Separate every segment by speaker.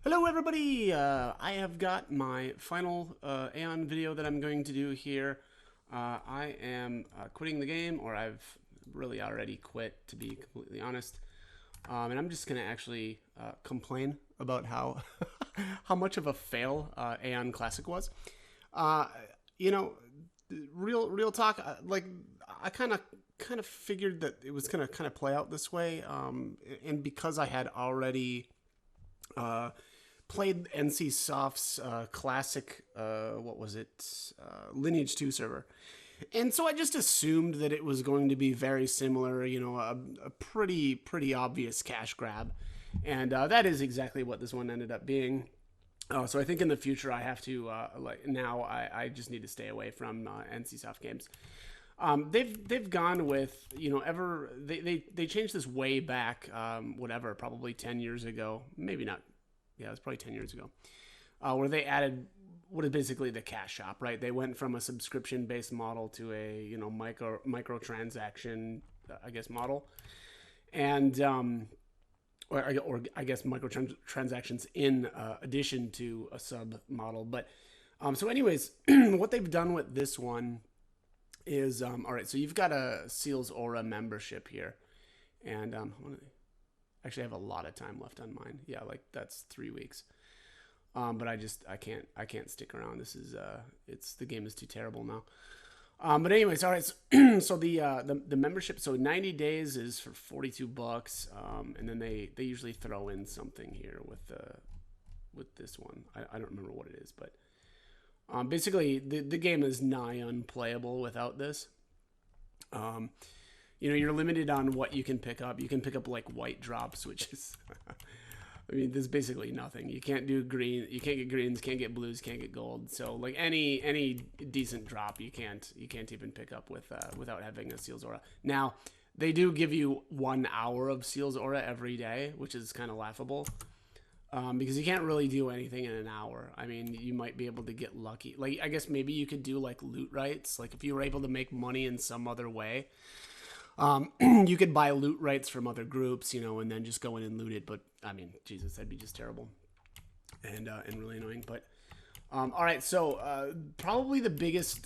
Speaker 1: Hello everybody! I have got my final Aion video that I'm going to do here. I am quitting the game, or I've really already quit, to be completely honest. And I'm just going to actually complain about how how much of a fail Aion Classic was. Uh, you know, real talk. Like I kind of figured that it was going to kind of play out this way, and because I had already uh, played NC Soft's classic, what was it, Lineage 2 server. And so I just assumed that it was going to be very similar, a pretty obvious cash grab. And that is exactly what this one ended up being. So I think in the future I have to, I just need to stay away from NC Soft games. They've gone with, they changed this way back, probably 10 years ago, maybe not. Yeah, it was probably 10 years ago, where they added what is basically the cash shop, right? They went from a subscription-based model to a microtransaction, I guess, model, and or I guess microtransactions in addition to a sub model. But so, anyways, what they've done with this one is all right. So you've got a Seals Aura membership here, and actually, I have a lot of time left on mine. Yeah, like that's 3 weeks. But I can't stick around. This is the game is too terrible now. But anyways, all right. So, so the membership. So 90 days is for $42. And then they usually throw in something here with this one. I don't remember what it is, but basically the game is nigh unplayable without this. You're limited on what you can pick up. You can pick up like white drops, which is, I mean, there's basically nothing. You can't do green. You can't get greens. Can't get blues. Can't get gold. So like any decent drop, you can't even pick up without having a Seals Aura. Now they do give you 1 hour of Seals Aura every day, which is kind of laughable. Because you can't really do anything in an hour. I mean, you might be able to get lucky. Like, I guess maybe you could do like loot rights. Like if you were able to make money in some other way. You could buy loot rights from other groups, and then just go in and loot it. But I mean, Jesus, that'd be just terrible and really annoying. But all right, so probably the biggest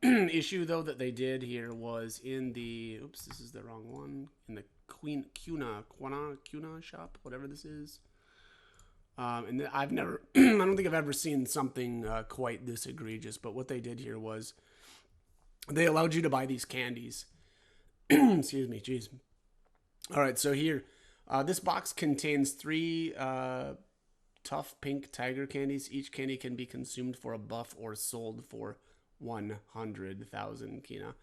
Speaker 1: issue though that they did here was in the this is the wrong one, in the Cuna shop, whatever this is. And I've never, I don't think I've ever seen something quite this egregious. But what they did here was they allowed you to buy these candies. Excuse me, jeez. All right, so here, this box contains 3 tough pink tiger candies. Each candy can be consumed for a buff or sold for 100,000 kina.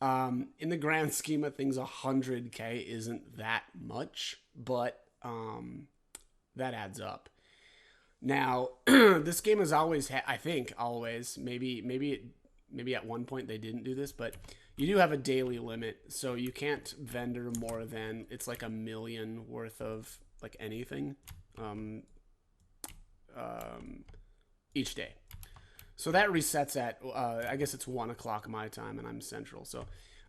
Speaker 1: In the grand scheme of things, 100k isn't that much, but that adds up. Now, this game has always, I think, always, maybe at one point they didn't do this, but you do have a daily limit, so you can't vendor more than, it's like 1 million worth of like anything each day. So that resets at I guess it's 1 o'clock my time, and I'm central. So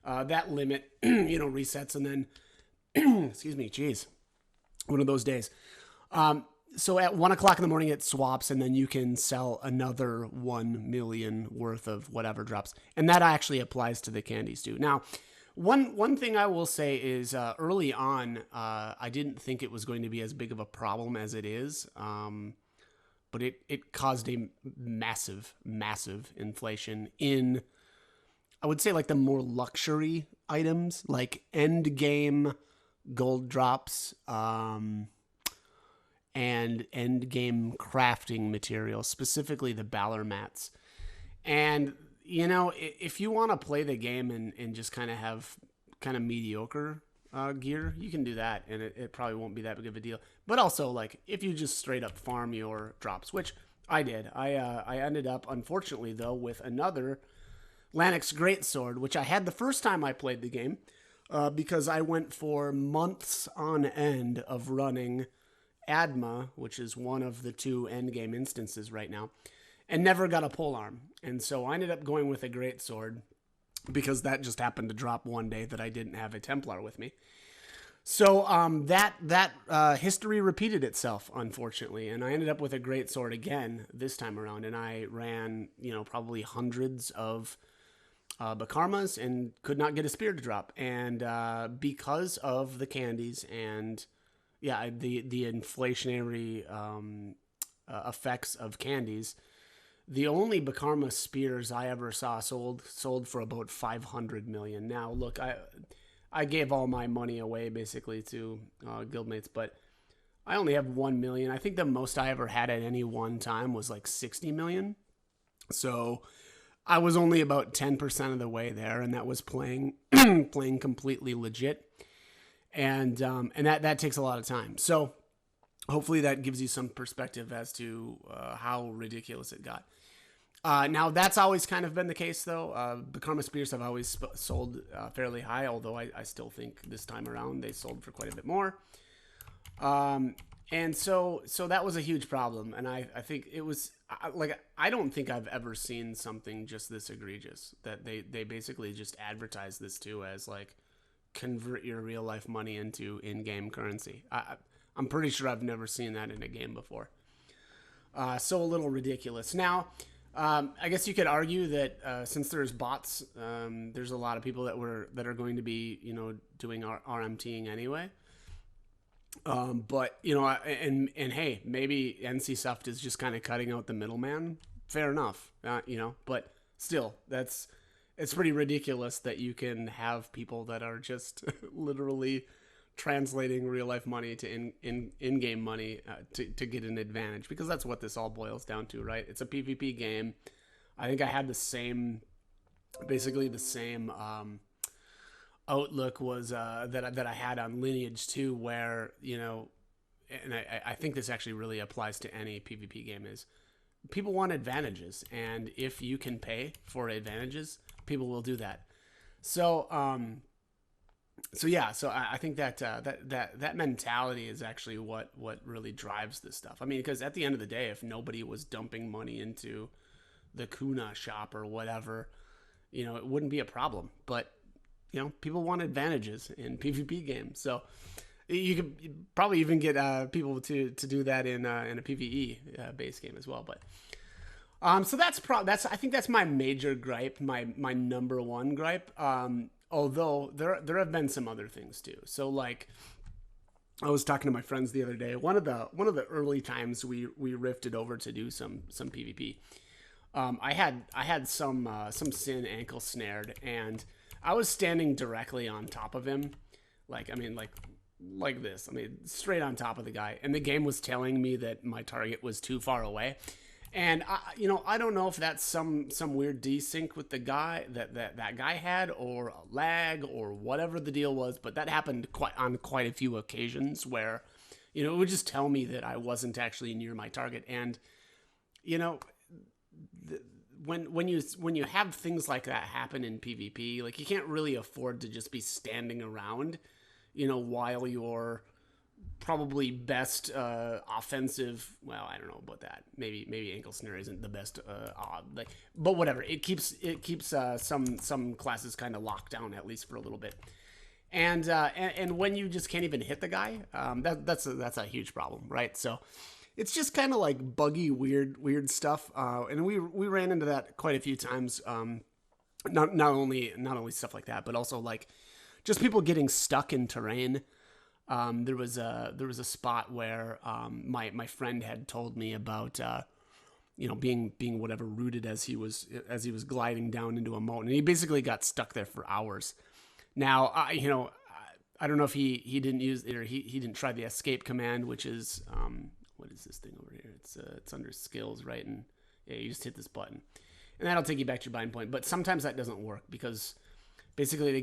Speaker 1: that limit resets, and then excuse me, geez, one of those days. So at 1 o'clock in the morning, it swaps, and then you can sell another 1 million worth of whatever drops. And that actually applies to the candies too. Now, one thing I will say is early on, I didn't think it was going to be as big of a problem as it is. But it caused a massive inflation in, I would say, like the more luxury items, like end game gold drops, and end game crafting materials, specifically the Balor mats. And, if you want to play the game and just kind of have kind of mediocre gear, you can do that, and it probably won't be that big of a deal. But also, like, if you just straight up farm your drops, which I did. I ended up, unfortunately, though, with another Lanix Greatsword, which I had the first time I played the game, because I went for months on end of running Adma, which is one of the 2 endgame instances right now, and never got a polearm. And so I ended up going with a greatsword because that just happened to drop one day that I didn't have a Templar with me. So that history repeated itself, unfortunately, and I ended up with a great sword again this time around, and I ran probably hundreds of Bakarmas and could not get a spear to drop, and because of the candies and yeah the inflationary effects of candies, the only Bakarma spears I ever saw sold for about 500 million. Now, look, I gave all my money away basically to guildmates, but I only have 1 million. I think the most I ever had at any one time was like 60 million. So I was only about 10% of the way there, and that was playing playing completely legit, and that takes a lot of time. So hopefully that gives you some perspective as to how ridiculous it got. Now, that's always kind of been the case, though. The Karma Spears have always sold fairly high, although I still think this time around they sold for quite a bit more. And so that was a huge problem. And I think it was, I don't think I've ever seen something just this egregious, that they basically just advertise this too as like, convert your real life money into in-game currency. I'm pretty sure I've never seen that in a game before. So a little ridiculous. Now, I guess you could argue that since there's bots, there's a lot of people that are going to be doing RMTing anyway. But and hey, maybe NCSoft is just kind of cutting out the middleman. Fair enough, but still, it's pretty ridiculous that you can have people that are just literally translating real life money to in-game money to get an advantage, because that's what this all boils down to, right? It's a PvP game. I think I had basically the same outlook was that I had on Lineage 2, where and I think this actually really applies to any PvP game, is people want advantages, and if you can pay for advantages, people will do that. So I think that mentality is actually what really drives this stuff. I mean, because at the end of the day, if nobody was dumping money into the Kuna shop or whatever, it wouldn't be a problem. But people want advantages in PvP games, so you could probably even get people to do that in a PvE base game as well. But so that's I think that's my major gripe, my number one gripe. Although there have been some other things too. So like, I was talking to my friends the other day. One of the early times we rifted over to do some PvP. I had some Sin ankle snared, and I was standing directly on top of him, like this. I mean, straight on top of the guy, and the game was telling me that my target was too far away. And I don't know if that's some weird desync with the guy that guy had, or a lag, or whatever the deal was. But that happened on quite a few occasions where, it would just tell me that I wasn't actually near my target. And when you have things like that happen in PvP, like, you can't really afford to just be standing around, while you're probably best offensive. Well, I don't know about that. Maybe ankle snare isn't the best but whatever. It keeps some classes kind of locked down, at least for a little bit. And when you just can't even hit the guy, that's a huge problem, right? So it's just kind of like buggy, weird stuff. And we ran into that quite a few times. Not only stuff like that, but also like just people getting stuck in terrain. There was a spot where my friend had told me about being whatever rooted as he was gliding down into a moat, and he basically got stuck there for hours. Now I don't know if he didn't use it, or he didn't try the escape command, which is what is this thing over here? It's under skills, right? And yeah, you just hit this button, and that'll take you back to your bind point. But sometimes that doesn't work, because basically the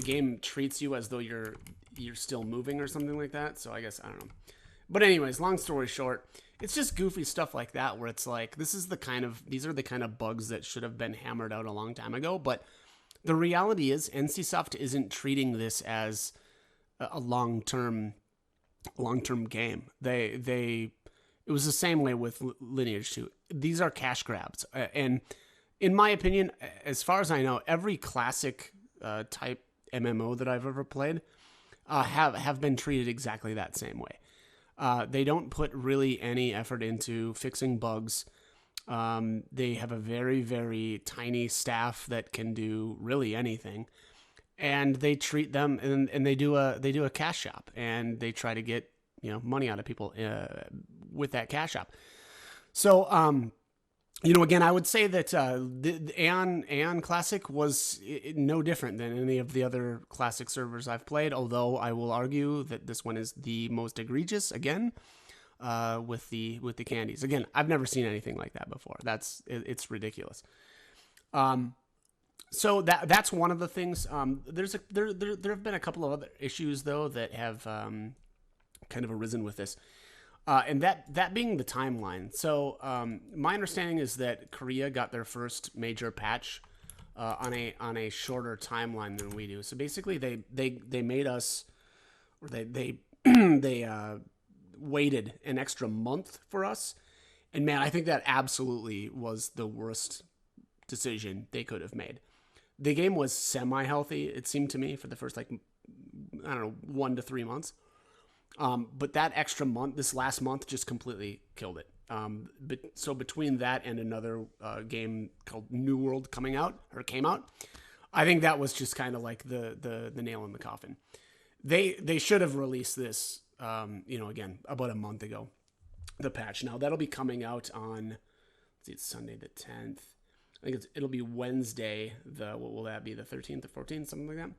Speaker 1: game treats you as though you're still moving or something like that. So I guess, I don't know. But anyways, long story short, it's just goofy stuff like that, where it's like, these are the kind of bugs that should have been hammered out a long time ago. But the reality is, NCSoft isn't treating this as a long-term game. It was the same way with Lineage 2. These are cash grabs. And in my opinion, as far as I know, every classic type MMO that I've ever played, have been treated exactly that same way. They don't put really any effort into fixing bugs. They have a very, very tiny staff that can do really anything, and they treat them and they do a cash shop, and they try to get money out of people with that cash shop. So again, I would say that the Aion Classic was no different than any of the other Classic servers I've played, although I will argue that this one is the most egregious, again, with the candies. Again, I've never seen anything like that before. It's ridiculous. So that's one of the things. There have been a couple of other issues, though, that have kind of arisen with this. And that being the timeline. So my understanding is that Korea got their first major patch on a shorter timeline than we do. So basically, they made us, or they waited an extra month for us. And man, I think that absolutely was the worst decision they could have made. The game was semi-healthy, it seemed to me, for the first 1 to 3 months. But that extra month, this last month, just completely killed it. So between that and another game called New World came out, I think that was just kind of like the nail in the coffin. They should have released this, again, about a month ago, the patch. Now that'll be coming out on, let's see, it's Sunday the 10th. I think it'll be Wednesday. What will that be? The 13th or 14th, something like that.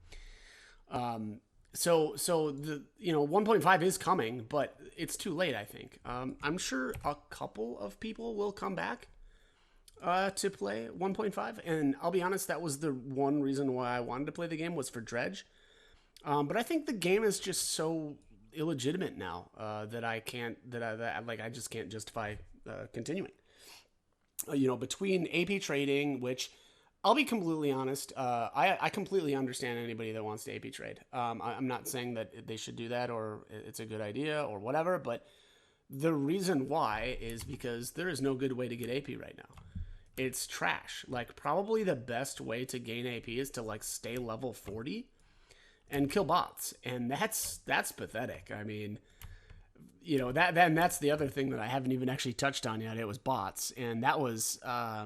Speaker 1: So the 1.5 is coming, but it's too late, I think. I'm sure a couple of people will come back to play 1.5, and I'll be honest, that was the one reason why I wanted to play the game, was for Dredge. But I think the game is just so illegitimate now that I just can't justify continuing. Between AP trading, which I'll be completely honest, I completely understand anybody that wants to AP trade. I'm not saying that they should do that or it's a good idea or whatever, but the reason why is because there is no good way to get AP right now. It's trash. Probably the best way to gain AP is to stay level 40 and kill bots, and that's pathetic. I mean, that's the other thing that I haven't even actually touched on yet. It was bots, and that was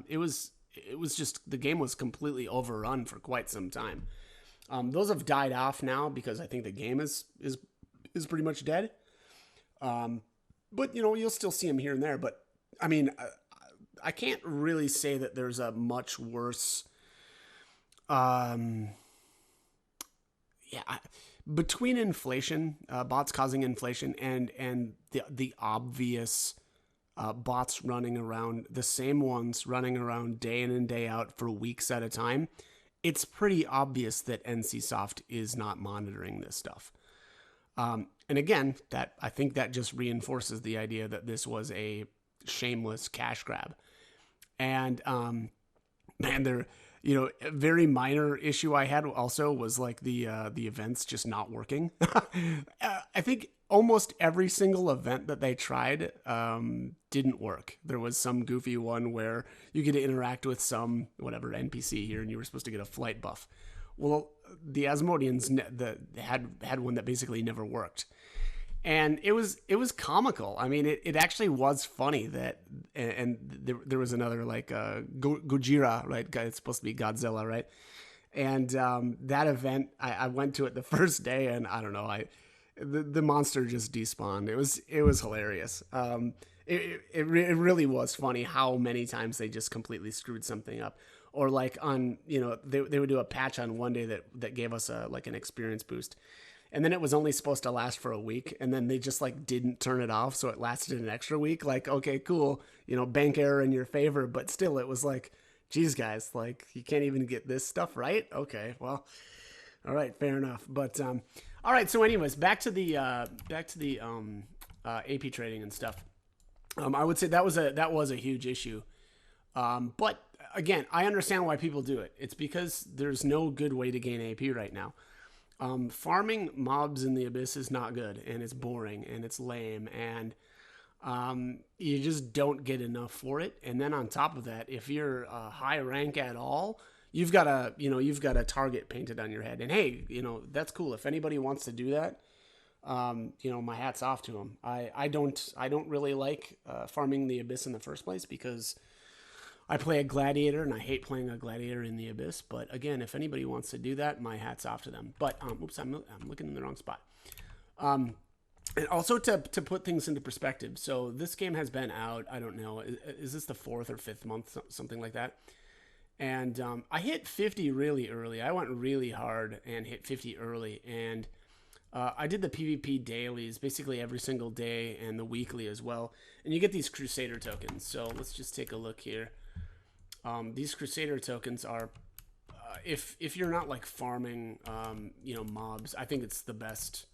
Speaker 1: it was just, the game was completely overrun for quite some time. Those have died off now because I think the game is pretty much dead. But you'll still see them here and there. But I mean, I can't really say that there's a much worse. Between inflation, bots causing inflation, and the obvious bots running around, the same ones running around day in and day out for weeks at a time, it's pretty obvious that NCSoft is not monitoring this stuff. And again, I think that just reinforces the idea that this was a shameless cash grab. And man, a very minor issue I had also was the events just not working. I think almost every single event that they tried didn't work. There was some goofy one where you get to interact with some whatever NPC here, and you were supposed to get a flight buff. Well, the Asmodeans had one that basically never worked. And it was comical. I mean, it actually was funny that, and there was another Gojira, right? It's supposed to be Godzilla, right? And that event, I went to it the first day, and I don't know, the monster just despawned. It was hilarious. It really was funny how many times they just completely screwed something up. Or they would do a patch on one day that gave us an experience boost. And then it was only supposed to last for a week, and then they just didn't turn it off, so it lasted an extra week. Okay, cool, bank error in your favor, but still, it was geez, guys, you can't even get this stuff right. Okay, well, all right, fair enough. But all right, so anyways, back to the AP trading and stuff. I would say that was a huge issue. But again, I understand why people do it. It's because there's no good way to gain AP right now. Farming mobs in the Abyss is not good, and it's boring, and it's lame, and you just don't get enough for it. And then on top of that, if you're high rank at all, you've got a target painted on your head. And hey, that's cool. If anybody wants to do that, my hat's off to them. I don't really like farming the Abyss in the first place because I play a gladiator and I hate playing a gladiator in the Abyss. But again, if anybody wants to do that, my hat's off to them. But oops, I'm looking in the wrong spot. And also to put things into perspective. So this game has been out, I don't know, is this the 4th or 5th month, something like that? And I hit 50 really early. I went really hard and hit 50 early. And I did the PvP dailies basically every single day and the weekly as well. And you get these Crusader tokens. So let's just take a look here. These Crusader tokens are, if you're not like farming, mobs, I think it's the best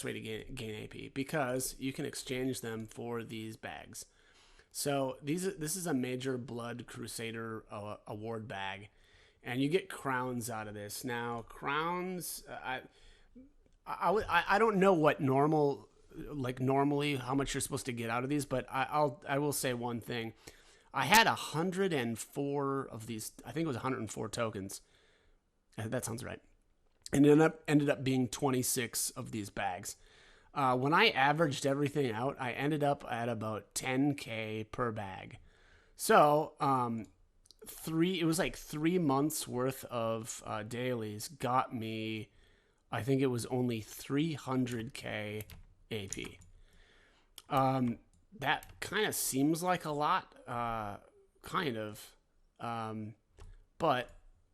Speaker 1: way to gain AP because you can exchange them for these bags. So this is a major Blood Crusader award bag, and you get crowns out of this. Now crowns, I don't know what normally how much you're supposed to get out of these, but I will say one thing. I had 104 of these. I think it was 104 tokens. That sounds right. And ended up being 26 of these bags. When I averaged everything out, I ended up at about 10K per bag. So it was like 3 months worth of dailies got me, I think it was only 300K AP. That kind of seems like a lot, but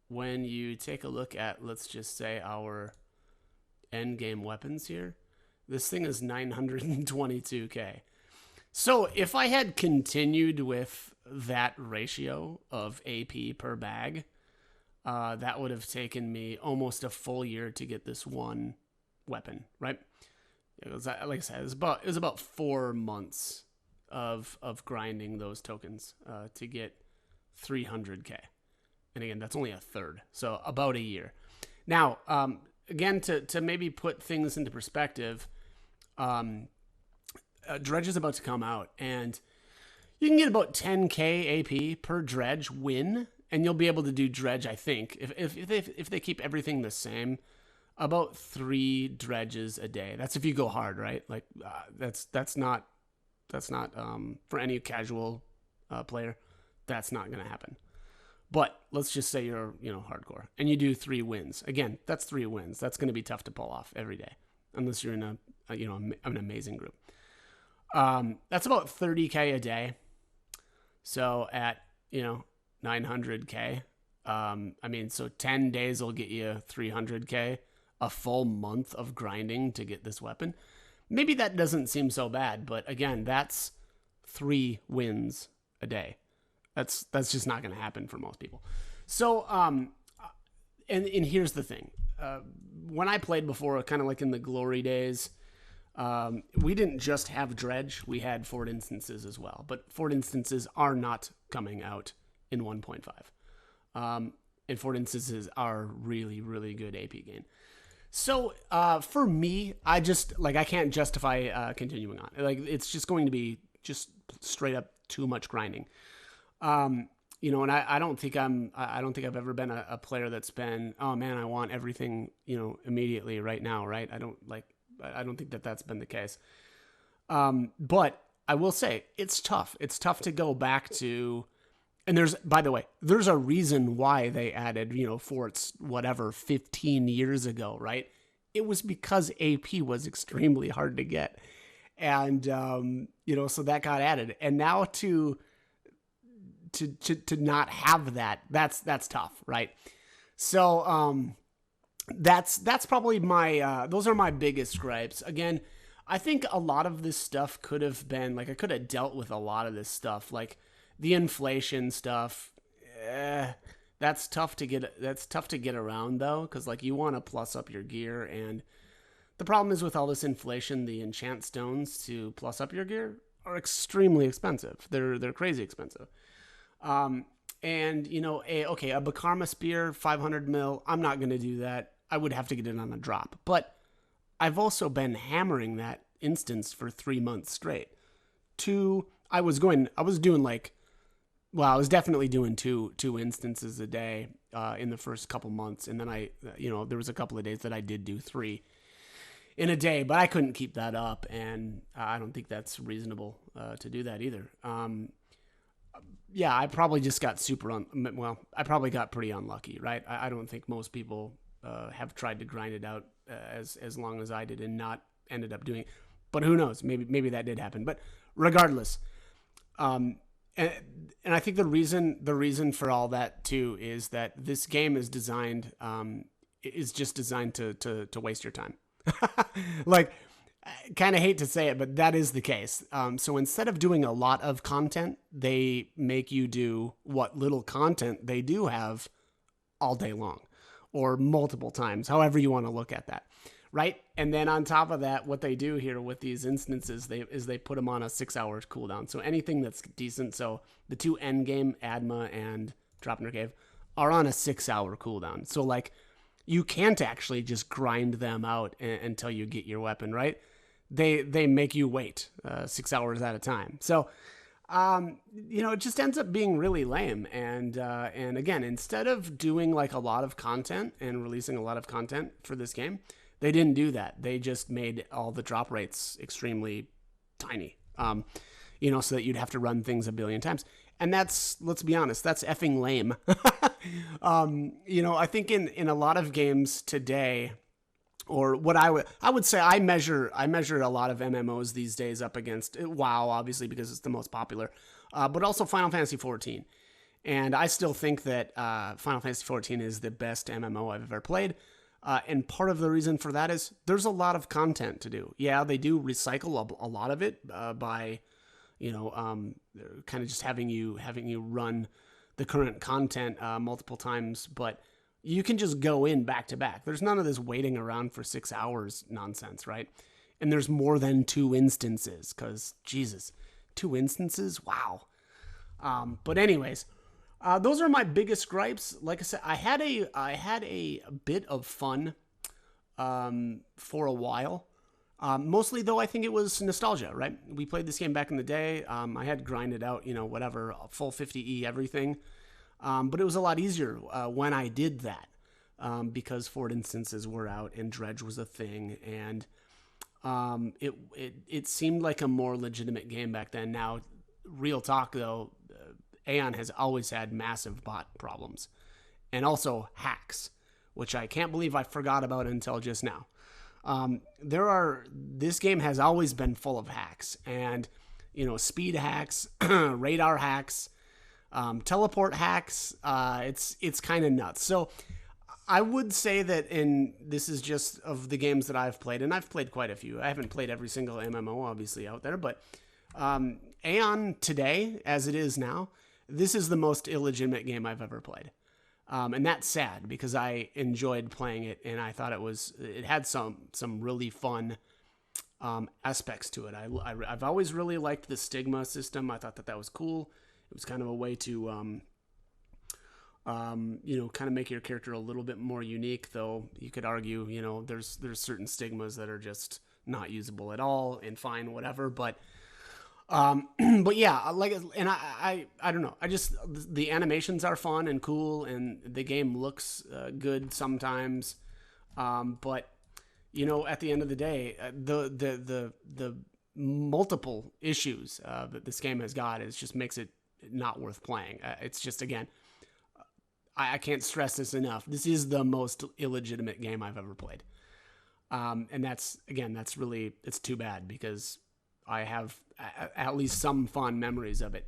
Speaker 1: when you take a look at, let's just say, our end game weapons here, this thing is 922K. So if I had continued with that ratio of AP per bag, that would have taken me almost a full year to get this one weapon, right? It was, like I said, it was about 4 months of grinding those tokens to get 300K. And again, that's only a third, so about a year. Now, again, to maybe put things into perspective, Dredge is about to come out, and you can get about 10K AP per Dredge win, and you'll be able to do Dredge, I think, if they keep everything the same, about 3 Dredges a day. That's if you go hard, right? Like that's not for any casual player, that's not going to happen. But let's just say you're, hardcore and you do 3 wins. Again, that's 3 wins. That's going to be tough to pull off every day unless you're in an amazing group. That's about 30K a day. So at, 900K, so 10 days will get you 300K, a full month of grinding to get this weapon. Maybe that doesn't seem so bad, but again, that's 3 wins a day. That's just not going to happen for most people. So, and here's the thing. When I played before, kind of like in the glory days, we didn't just have Dredge. We had Fort Instances as well. But Fort Instances are not coming out in 1.5. And Fort Instances are really, really good AP gain. So for me, I can't justify continuing on. Like, it's just going to be just straight up too much grinding. And I don't think I've ever been a player that's been, oh man, I want everything, immediately right now. Right. I don't think that's been the case. But I will say it's tough. It's tough to go back to, and by the way, there's a reason why they added, forts, 15 years ago, right? It was because AP was extremely hard to get. And, so that got added. And now to not have that's tough, right? So that's probably my those are my biggest gripes. Again, I think a lot of this stuff could have been I could have dealt with a lot of this stuff, like the inflation stuff. That's tough to get around though, because you want to plus up your gear, and the problem is with all this inflation, the enchant stones to plus up your gear are extremely expensive. They're crazy expensive. And a Bakarma spear, 500 mil, I'm not going to do that. I would have to get it on a drop, but I've also been hammering that instance for 3 months straight. I was definitely doing two instances a day. in the first couple months, and then there was a couple of days that I did do 3 in a day, but I couldn't keep that up, and I don't think that's reasonable to do that either. Yeah, I probably just got I probably got pretty unlucky, right? I don't think most people have tried to grind it out as long as I did and not ended up doing it. But who knows? Maybe that did happen. But regardless, and I think the reason for all that too is that this game is designed just designed to waste your time. Like, I kind of hate to say it, but that is the case. So instead of doing a lot of content, they make you do what little content they do have all day long or multiple times, however you want to look at that. Right. And then on top of that, what they do here with these instances, they put them on a 6-hour cooldown. So anything that's decent. So the 2 end game, Adma and Drop in Your Cave, are on a 6-hour cooldown. So like, you can't actually just grind them out until you get your weapon, right? They make you wait 6 hours at a time. So, it just ends up being really lame. And again, instead of doing like a lot of content and releasing a lot of content for this game, they didn't do that. They just made all the drop rates extremely tiny, so that you'd have to run things a billion times. And let's be honest, that's effing lame. I think in a lot of games today, or what I would say, I measure a lot of MMOs these days up against WoW, obviously, because it's the most popular, but also Final Fantasy XIV. And I still think that Final Fantasy XIV is the best MMO I've ever played. And part of the reason for that is there's a lot of content to do. Yeah, they do recycle a lot of it by kind of just having you run the current content multiple times, but you can just go in back to back. There's none of this waiting around for 6 hours nonsense, right? And there's more than 2 instances, because Jesus, 2 instances? Wow. But anyways, those are my biggest gripes. Like I said, I had a bit of fun for a while. Mostly, though, I think it was nostalgia, right? We played this game back in the day. I had grinded out, whatever, full 50E everything. But it was a lot easier when I did that because Ford instances were out and Dredge was a thing. And it seemed like a more legitimate game back then. Now, real talk, though, Aion has always had massive bot problems. And also hacks, which I can't believe I forgot about until just now. This game has always been full of hacks, and speed hacks, radar hacks, teleport hacks. It's kind of nuts. So I would say that this is just of the games that I've played, and I've played quite a few. I haven't played every single MMO obviously out there, but Aion today, as it is now, this is the most illegitimate game I've ever played. And that's sad because I enjoyed playing it and I thought it had some really fun aspects to it. I've always really liked the stigma system. I thought that was cool. It was kind of a way to, kind of make your character a little bit more unique, though you could argue, there's certain stigmas that are just not usable at all and fine, whatever. But yeah, I don't know. The animations are fun and cool, and the game looks good sometimes. But at the end of the day, the multiple issues that this game has got just makes it not worth playing. It's just, again, I can't stress this enough. This is the most illegitimate game I've ever played. And that's really, it's too bad because I have at least some fond memories of it.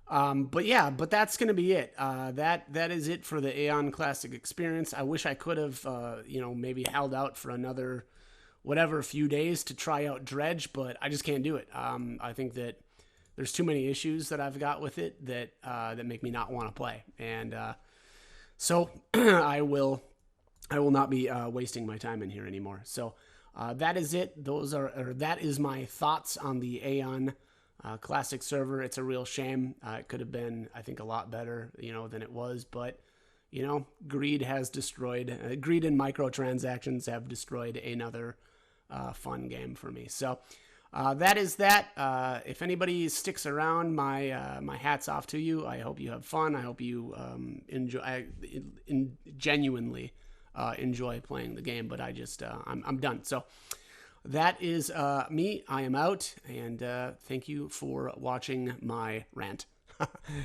Speaker 1: But that's going to be it. That is it for the Aion Classic experience. I wish I could have, maybe held out for another, few days to try out Dredge, but I just can't do it. I think that there's too many issues that I've got with it that make me not want to play. And, so I will not be, wasting my time in here anymore. So, that is it. That is my thoughts on the Aion Classic server. It's a real shame. It could have been, I think, a lot better, than it was. But, greed and microtransactions have destroyed another fun game for me. So, that is that. If anybody sticks around, my hat's off to you. I hope you have fun. I hope you enjoy, genuinely enjoy playing the game. But I'm done. So that is me. I am out, and thank you for watching my rant.